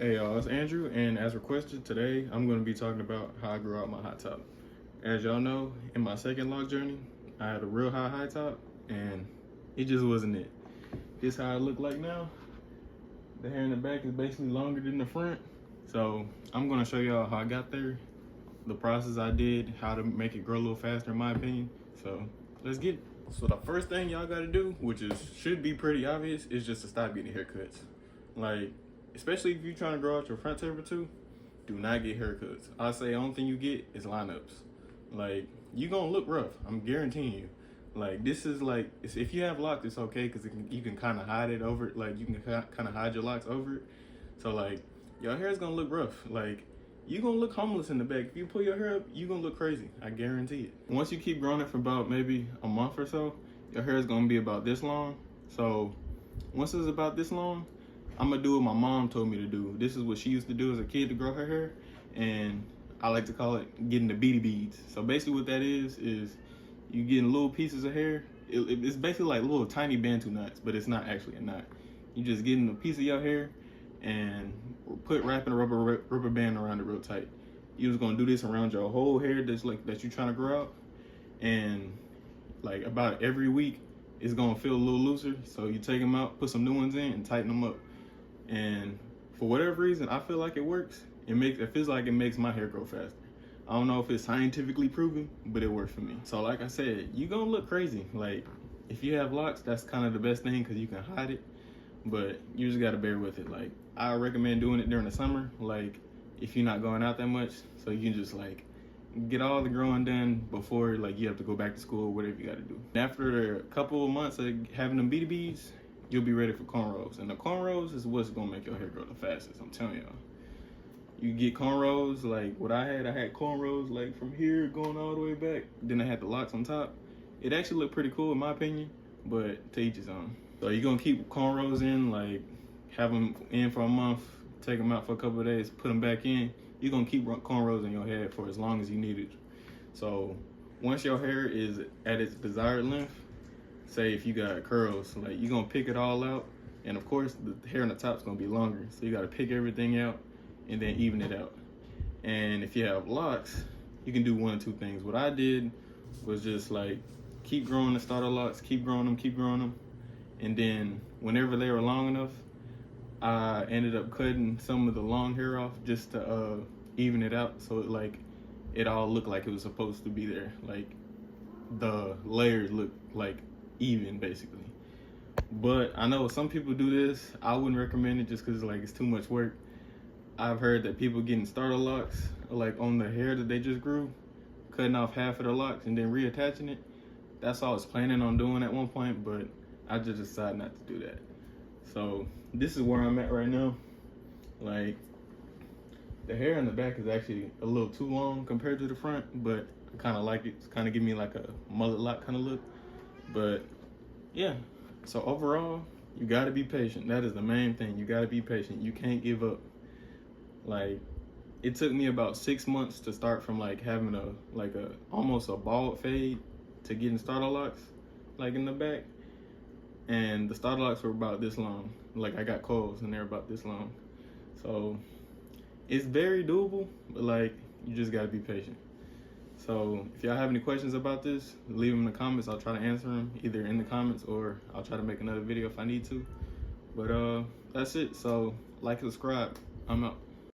Hey y'all, it's Andrew, and as requested today, I'm going to be talking about how I grew out my high top. As y'all know, in my second lock journey, I had a real high top, and it just wasn't it. This how it look like now. The hair in the back is basically longer than the front. So I'm going to show y'all how I got there, the process I did, how to make it grow a little faster in my opinion. So let's get it. So the first thing y'all got to do, which should be pretty obvious, is just to stop getting haircuts. Like, especially if you're trying to grow out your front taper too, do not get haircuts. I say the only thing you get is lineups. Like, you gonna look rough, I'm guaranteeing you. Like, this is like, if you have locks, it's okay because you can kind of hide it over it. Like, you can kind of hide your locks over it. So like, your hair is gonna look rough. Like, you gonna look homeless in the back. If you pull your hair up, you gonna look crazy, I guarantee it. Once you keep growing it for about maybe a month or so, your hair is gonna be about this long. So once it's about this long, I'm gonna do what my mom told me to do. This is what she used to do as a kid to grow her hair, and I like to call it getting the beady beads. So basically what that is you getting little pieces of hair. It's basically like little tiny bantu knots, but it's not actually a knot. You just getting a piece of your hair and wrapping a rubber band around it real tight. You're just gonna do this around your whole hair that you're trying to grow out, and like about every week it's gonna feel a little looser. So you take them out, put some new ones in, and tighten them up. And for whatever reason, I feel like it works. It feels like it makes my hair grow faster. I don't know if it's scientifically proven, but it works for me. So like I said, you gonna look crazy. Like, if you have locks, that's kind of the best thing because you can hide it, but you just gotta bear with it. Like, I recommend doing it during the summer, like if you're not going out that much, so you can just like get all the growing done before like you have to go back to school or whatever you gotta do. After a couple of months of having them beady beads, you'll be ready for cornrows. And the cornrows is what's gonna make your hair grow the fastest, I'm telling y'all. You get cornrows, like what I had cornrows like from here going all the way back. Then I had the locks on top. It actually looked pretty cool in my opinion, but to each his own. So you're gonna keep cornrows in, like have them in for a month, take them out for a couple of days, put them back in. You're gonna keep cornrows in your head for as long as you need it. So once your hair is at its desired length, say if you got curls, like you're gonna pick it all out, and of course the hair on the top is gonna be longer, so you gotta pick everything out and then even it out. And if you have locks, you can do one of two things. What I did was just like keep growing the starter locks, keep growing them, and then whenever they were long enough, I ended up cutting some of the long hair off just to even it out, so it all looked like it was supposed to be there. Like the layers look like even basically. But I know some people do this. I wouldn't recommend it just because like it's too much work. I've heard that people getting starter locks like on the hair that they just grew, cutting off half of the locks and then reattaching it. That's all I was planning on doing at one point, but I just decided not to do that. So this is where I'm at right now. Like, the hair in the back is actually a little too long compared to the front, but I kind of like it. It's kind of give me like a mullet lock kind of look. But yeah, so overall, you gotta be patient. That is the main thing. You gotta be patient. You can't give up. Like, it took me about 6 months to start from like having almost a bald fade to getting starter locks like in the back. And the starter locks were about this long. Like, I got coils and they're about this long. So it's very doable, but like, you just gotta be patient. So if y'all have any questions about this, leave them in the comments. I'll try to answer them either in the comments or I'll try to make another video if I need to. But that's it. So like and subscribe. I'm out.